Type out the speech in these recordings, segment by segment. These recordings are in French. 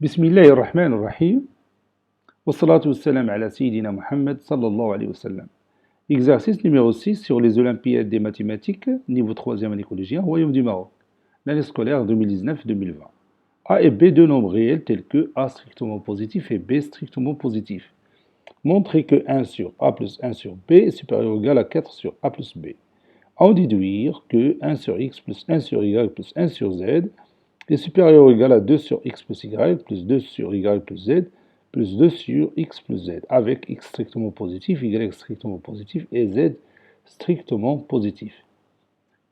Bismillah ar-Rahman ar-Rahim. Wassalatu wassalam ala Sayyidina Muhammad sallallahu alayhi wa sallam. Exercice numéro 6 sur les Olympiades des mathématiques, niveau 3e année collégien, Royaume du Maroc, l'année scolaire 2019-2020. A et B, deux nombres réels tels que A strictement positif et B strictement positif. Montrez que 1 sur A plus 1 sur B est supérieur ou égal à 4 sur A plus B. En déduire que 1 sur X plus 1 sur Y plus 1 sur Z est supérieur ou égal à 2 sur X plus Y plus 2 sur Y plus Z plus 2 sur X plus Z, avec X strictement positif, Y strictement positif et Z strictement positif.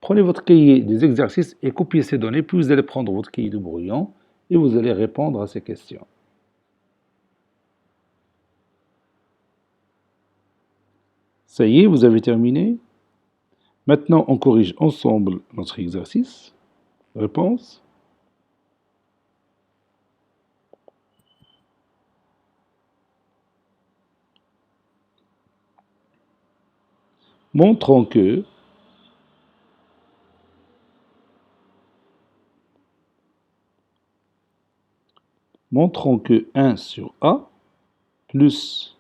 Prenez votre cahier des exercices et copiez ces données, puis vous allez prendre votre cahier de brouillon et vous allez répondre à ces questions. Ça y est, vous avez terminé. Maintenant, on corrige ensemble notre exercice. Réponse. Montrons que Montrons que 1 sur A plus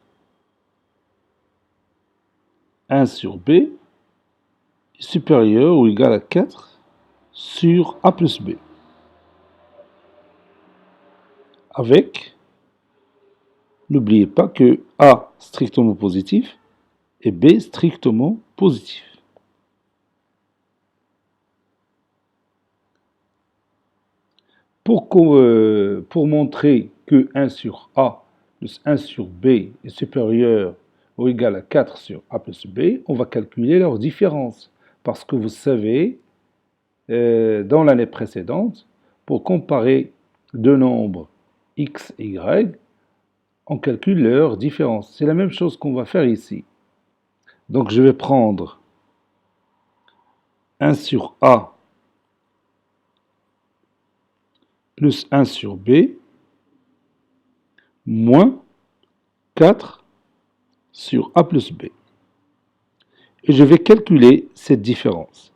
1 sur B est supérieur ou égal à 4 sur A plus B. Avec, n'oubliez pas que A strictement positif et B strictement positif. Pour montrer que 1 sur A plus 1 sur B est supérieur ou égal à 4 sur A plus B, on va calculer leur différence. Parce que vous savez, dans l'année précédente, pour comparer deux nombres X et Y, on calcule leur différence. C'est la même chose qu'on va faire ici. Donc je vais prendre 1 sur A plus 1 sur B moins 4 sur A plus B. Et je vais calculer cette différence.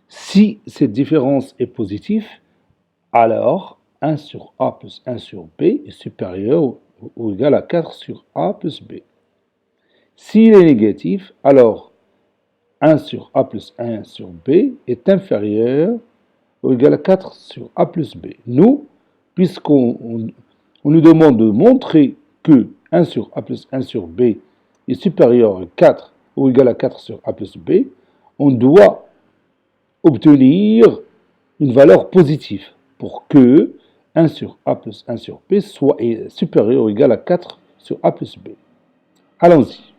Si cette différence est positive, alors 1 sur A plus 1 sur B est supérieur ou égal à 4 sur A plus B. S'il est négatif, alors 1 sur A plus 1 sur B est inférieur ou égal à 4 sur A plus B. Nous, puisqu'on nous demande de montrer que 1 sur A plus 1 sur B est supérieur à 4 ou égal à 4 sur A plus B, on doit obtenir une valeur positive pour que 1 sur A plus 1 sur B soit supérieur ou égal à 4 sur A plus B. Allons-y.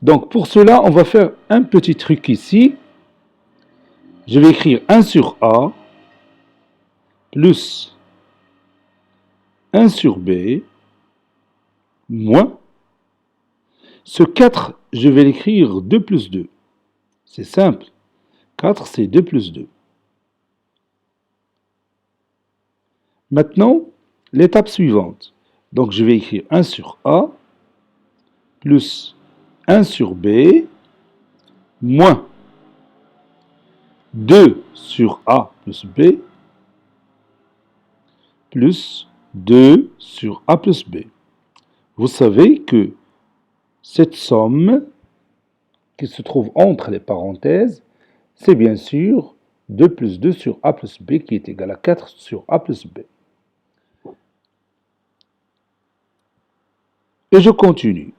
Donc pour cela, on va faire un petit truc ici. Je vais écrire 1 sur A plus 1 sur B moins ce 4, je vais l'écrire 2 plus 2. C'est simple. 4, c'est 2 plus 2. Maintenant, l'étape suivante. Donc je vais écrire 1 sur A plus 1 sur B moins 2 sur A plus B plus 2 sur A plus B. Vous savez que cette somme qui se trouve entre les parenthèses, c'est bien sûr 2 plus 2 sur A plus B qui est égal à 4 sur A plus B. Et je continue.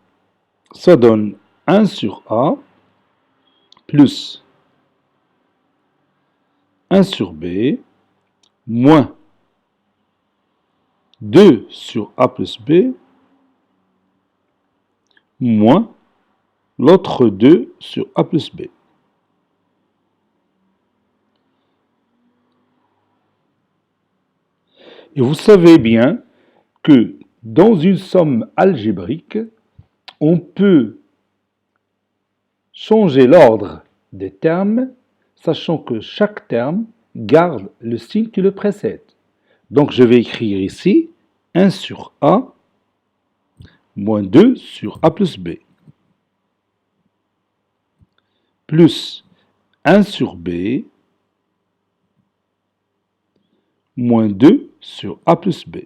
Ça donne 1 sur A plus 1 sur B moins 2 sur A plus B moins l'autre 2 sur A plus B. Et vous savez bien que dans une somme algébrique, on peut changer l'ordre des termes, sachant que chaque terme garde le signe qui le précède. Donc je vais écrire ici 1 sur A moins 2 sur A plus B plus 1 sur B moins 2 sur A plus B.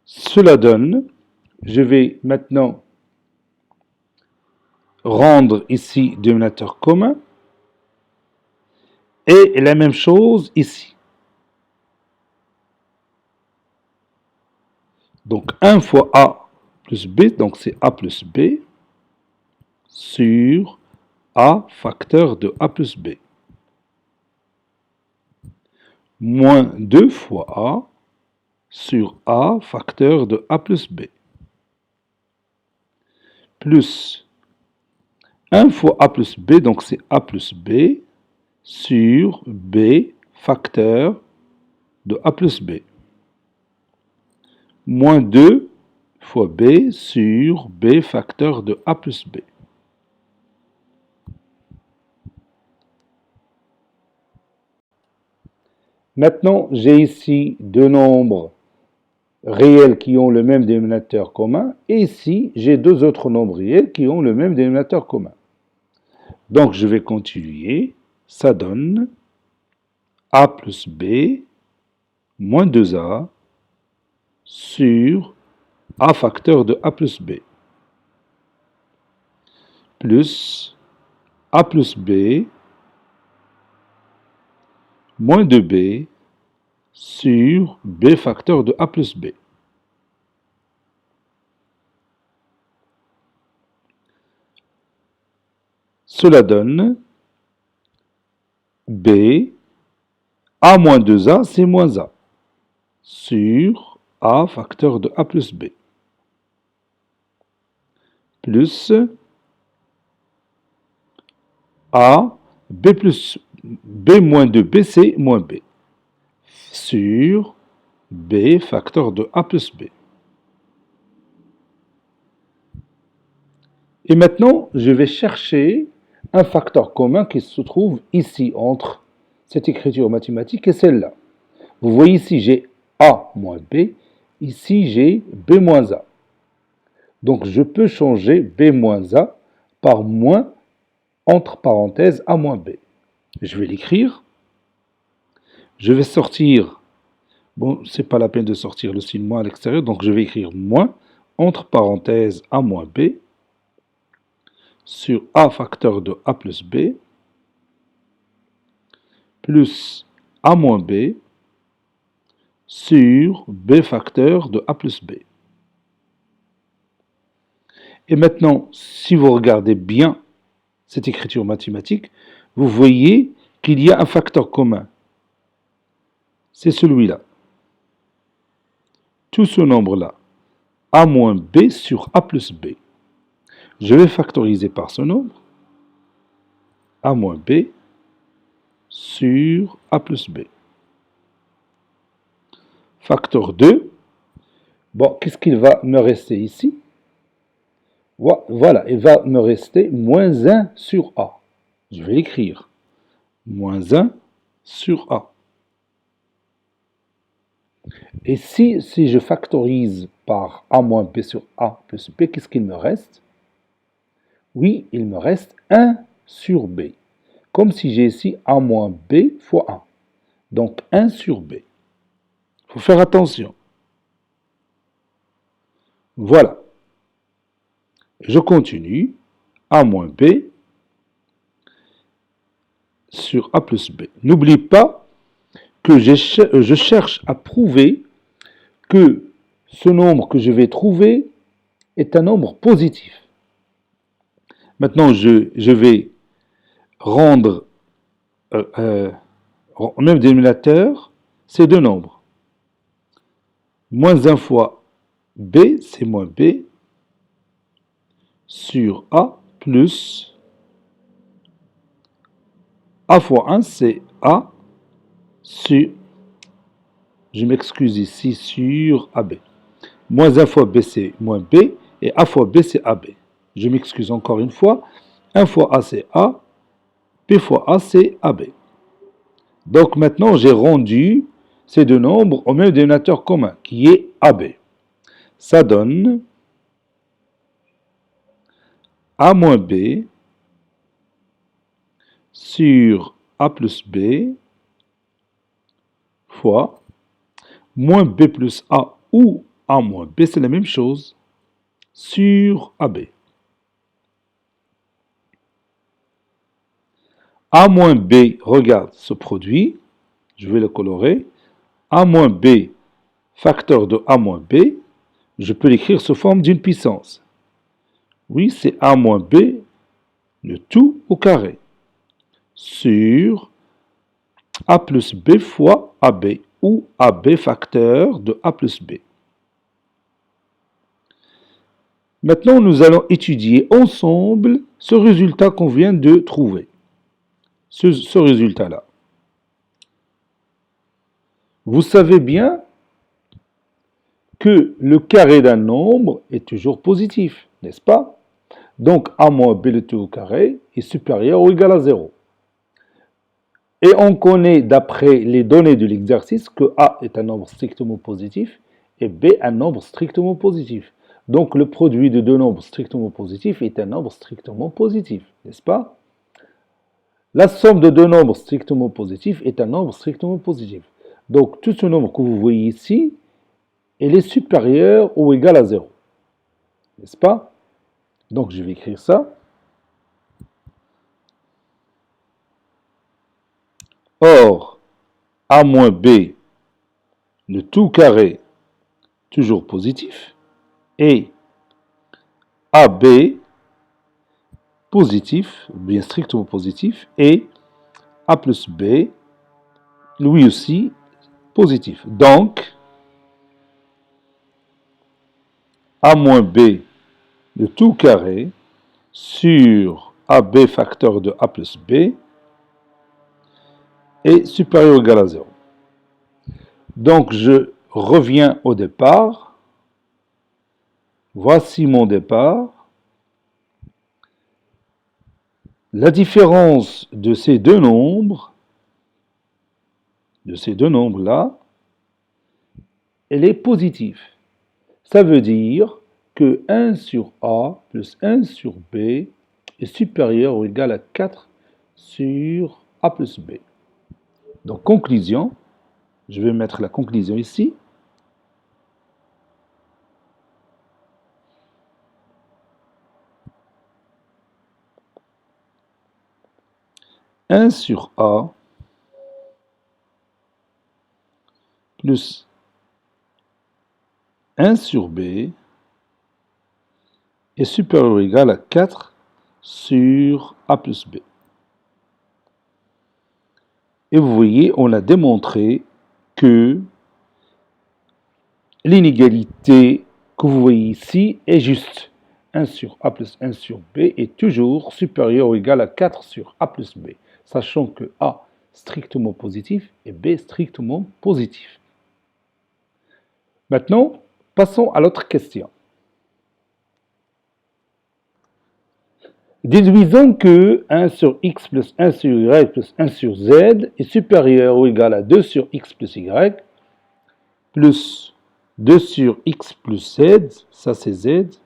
Cela donne, je vais maintenant rendre ici dénominateur commun et la même chose ici. Donc 1 fois A plus B, donc c'est A plus B, sur A facteur de A plus B. Moins 2 fois A sur A facteur de A plus B. Plus 1 fois A plus B, donc c'est A plus B, sur B facteur de A plus B. Moins 2 fois B sur B facteur de A plus B. Maintenant, j'ai ici deux nombres réels qui ont le même dénominateur commun, et ici, j'ai deux autres nombres réels qui ont le même dénominateur commun. Donc, je vais continuer. Ça donne A plus B moins 2A sur A facteur de A plus B, plus A plus B moins 2B sur B facteur de A plus B. Cela donne B, A moins 2A, c'est moins A, sur A facteur de A plus B, plus A, B plus B moins 2B, c'est moins B, sur B facteur de A plus B. Et maintenant, je vais chercher un facteur commun qui se trouve ici, entre cette écriture mathématique et celle-là. Vous voyez ici, j'ai A moins B, ici j'ai B moins A. Donc je peux changer B moins A par moins, entre parenthèses, A moins B. Je vais l'écrire. Je vais sortir, bon, c'est pas la peine de sortir le signe moins à l'extérieur, donc je vais écrire moins, entre parenthèses, A moins B, sur A facteur de A plus B, plus A moins B, sur B facteur de A plus B. Et maintenant, si vous regardez bien cette écriture mathématique, vous voyez qu'il y a un facteur commun. C'est celui-là. Tout ce nombre-là, A moins B sur A plus B. Je vais factoriser par ce nombre, A moins B sur A plus B. Facteur 2. Bon, qu'est-ce qu'il va me rester ici? Voilà, il va me rester moins 1 sur A. Je vais l'écrire. Moins 1 sur A. Et si je factorise par A moins B sur A plus B, qu'est-ce qu'il me reste? Oui, il me reste 1 sur B. Comme si j'ai ici A moins B fois 1. Donc 1 sur B. Il faut faire attention. Voilà. Je continue. A moins B sur A plus B. N'oublie pas que je cherche à prouver que ce nombre que je vais trouver est un nombre positif. Maintenant, je vais rendre au même dénominateur ces deux nombres. Moins 1 fois B, c'est moins B, sur A, plus A fois 1, c'est A, sur, je m'excuse ici, sur AB. Moins 1 fois B, c'est moins B, et A fois B, c'est AB. Je m'excuse encore une fois. 1 fois A, c'est A, B fois A, c'est AB. Donc maintenant, j'ai rendu ces deux nombres au même dénominateur commun, qui est AB. Ça donne A moins B sur A plus B fois moins B plus A ou A moins B, c'est la même chose, sur AB. A moins B, regarde ce produit, je vais le colorer. A moins B, facteur de A moins B, je peux l'écrire sous forme d'une puissance. Oui, c'est A moins B, le tout au carré, sur A plus B fois AB, ou AB facteur de A plus B. Maintenant, nous allons étudier ensemble ce résultat qu'on vient de trouver. Ce résultat-là. Vous savez bien que le carré d'un nombre est toujours positif, n'est-ce pas? Donc, A moins B le tout au carré est supérieur ou égal à 0. Et on connaît d'après les données de l'exercice que A est un nombre strictement positif et B un nombre strictement positif. Donc, le produit de deux nombres strictement positifs est un nombre strictement positif, n'est-ce pas? La somme de deux nombres strictement positifs est un nombre strictement positif. Donc, tout ce nombre que vous voyez ici, il est supérieur ou égal à 0. N'est-ce pas? Donc, je vais écrire ça. Or, A moins B, le tout carré, toujours positif, et AB, positif, bien strictement positif, et A plus B, lui aussi, positif. Donc, A moins B, le tout carré, sur AB facteur de A plus B, est supérieur ou égal à 0. Donc, je reviens au départ. Voici mon départ. La différence de ces deux nombres-là, elle est positive. Ça veut dire que 1 sur A plus 1 sur B est supérieur ou égal à 4 sur A plus B. Donc, conclusion, je vais mettre la conclusion ici. « 1 sur A plus 1 sur B est supérieur ou égal à 4 sur A plus B. » Et vous voyez, on a démontré que l'inégalité que vous voyez ici est juste. 1 sur A plus 1 sur B est toujours supérieur ou égal à 4 sur A plus B, sachant que A strictement positif et B strictement positif. Maintenant, passons à l'autre question. Déduisons que 1 sur x plus 1 sur y plus 1 sur z est supérieur ou égal à 2 sur x plus y plus 2 sur x plus z, ça c'est z,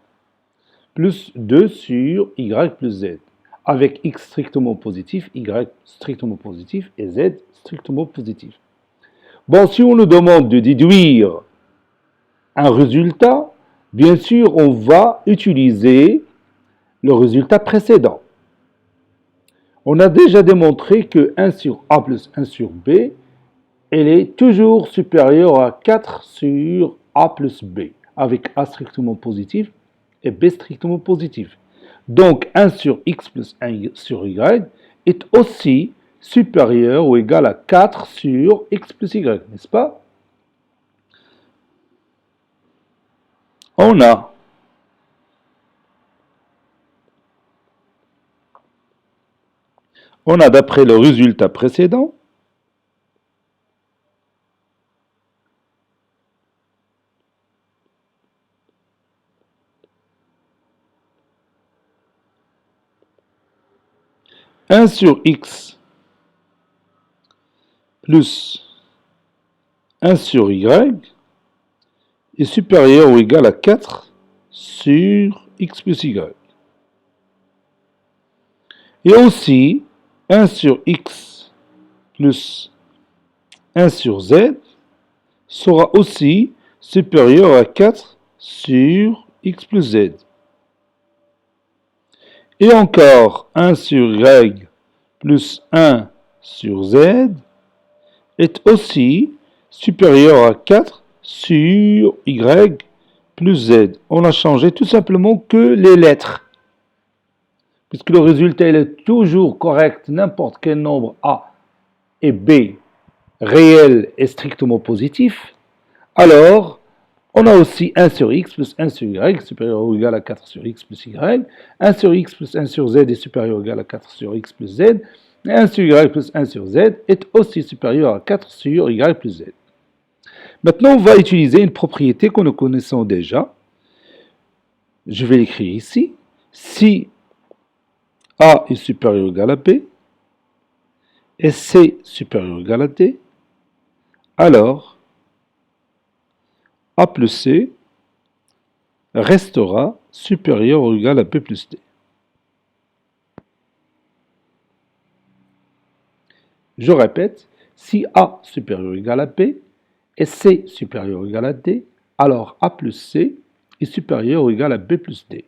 plus 2 sur y plus z, avec x strictement positif, y strictement positif et z strictement positif. Bon, si on nous demande de déduire un résultat, bien sûr, on va utiliser le résultat précédent. On a déjà démontré que 1 sur A plus 1 sur B, elle est toujours supérieure à 4 sur A plus B, avec A strictement positif et B strictement positif. Donc 1 sur x plus 1 sur y est aussi supérieur ou égal à 4 sur x plus y, n'est-ce pas? On a d'après le résultat précédent, « 1 sur x plus 1 sur y est supérieur ou égal à 4 sur x plus y. » Et aussi, 1 sur x plus 1 sur z sera aussi supérieur à 4 sur x plus z. Et encore 1 sur y plus 1 sur z est aussi supérieur à 4 sur y plus z. On a changé tout simplement que les lettres. Puisque le résultat il est toujours correct, n'importe quel nombre a et b réel et strictement positif, alors on a aussi 1 sur x plus 1 sur y supérieur ou égal à 4 sur x plus y, 1 sur x plus 1 sur z est supérieur ou égal à 4 sur x plus z, et 1 sur y plus 1 sur z est aussi supérieur à 4 sur y plus z. Maintenant, on va utiliser une propriété que nous connaissons déjà. Je vais l'écrire ici. Si a est supérieur ou égal à b, et c supérieur ou égal à d, alors a plus c restera supérieur ou égal à b plus d. Je répète, si a supérieur ou égal à b et c supérieur ou égal à d, alors a plus c est supérieur ou égal à b plus d.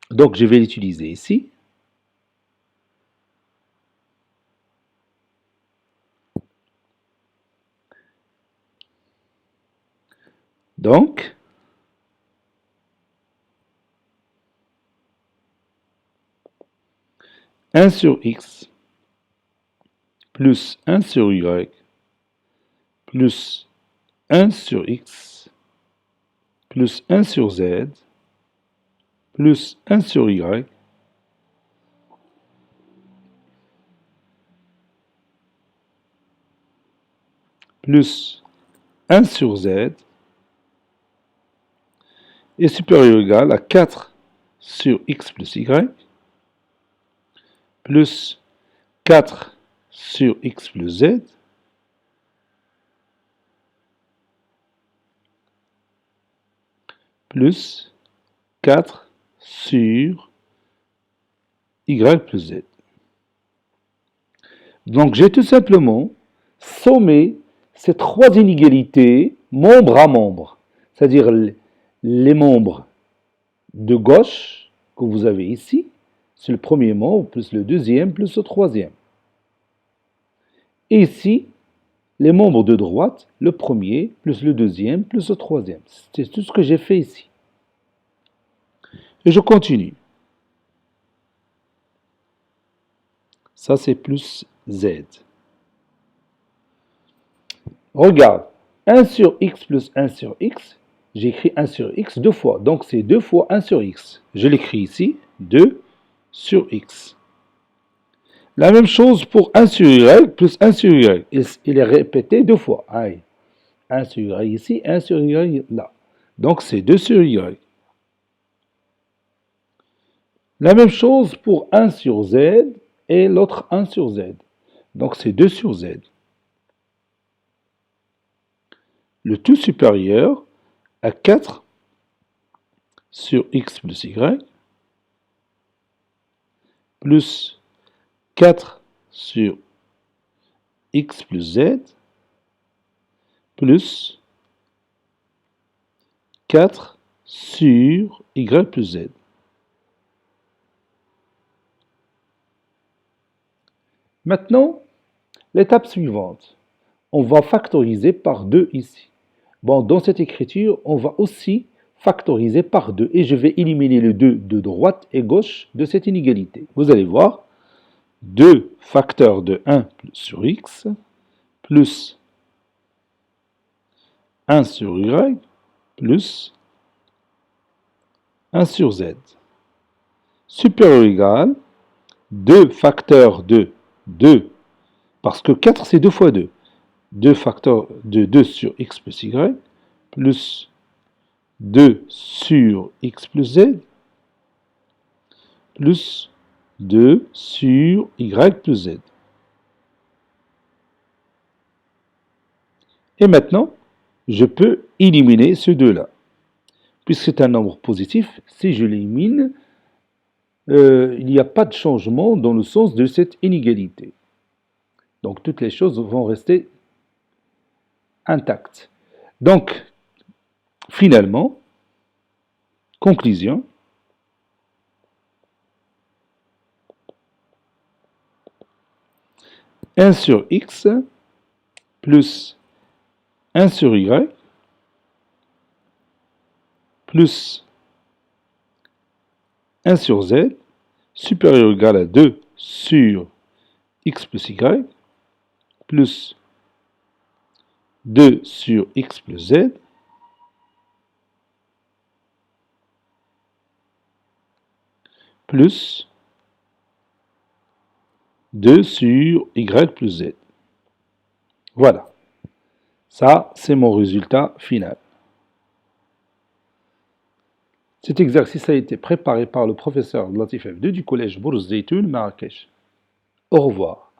Donc je vais l'utiliser ici. Donc, « 1 sur x plus 1 sur y plus 1 sur x plus 1 sur z plus 1 sur y plus 1 sur z est supérieur ou égal à 4 sur x plus y plus 4 sur x plus z plus 4 sur y plus z. Donc j'ai tout simplement sommé ces trois inégalités membre à membre, c'est-à-dire les membres de gauche que vous avez ici, c'est le premier membre, plus le deuxième, plus le troisième. Et ici, les membres de droite, le premier, plus le deuxième, plus le troisième. C'est tout ce que j'ai fait ici. Et je continue. Ça, c'est plus z. Regarde, 1 sur x plus 1 sur x, j'ai écrit 1 sur x deux fois. Donc, c'est 2 fois 1 sur x. Je l'écris ici, 2 sur x. La même chose pour 1 sur y plus 1 sur y. Il est répété deux fois. Aïe. 1 sur y ici, 1 sur y là. Donc, c'est 2 sur y. La même chose pour 1 sur z et l'autre 1 sur z. Donc, c'est 2 sur z. Le tout supérieur à 4 sur x plus y plus 4 sur x plus z plus 4 sur y plus z. Maintenant, l'étape suivante. On va factoriser par 2 ici. Bon, dans cette écriture, on va aussi factoriser par 2 et je vais éliminer le 2 de droite et gauche de cette inégalité. Vous allez voir, 2 facteurs de 1 sur x plus 1 sur y plus 1 sur z supérieur ou égal 2 facteurs de 2, parce que 4 c'est 2 fois 2, 2 facteurs de 2 sur x plus y plus 2 sur x plus z plus 2 sur y plus z. Et maintenant, je peux éliminer ce 2-là. Puisque c'est un nombre positif, si je l'élimine, il n'y a pas de changement dans le sens de cette inégalité. Donc toutes les choses vont rester intactes. Donc, finalement, conclusion, un sur x plus 1 sur y plus 1 sur z supérieur ou égal à 2 sur x plus y plus 2 sur x plus z plus 2 sur y plus z. Voilà. Ça, c'est mon résultat final. Cet exercice a été préparé par le professeur Latif F2 du collège Bourz Zeytoun, Marrakech. Au revoir.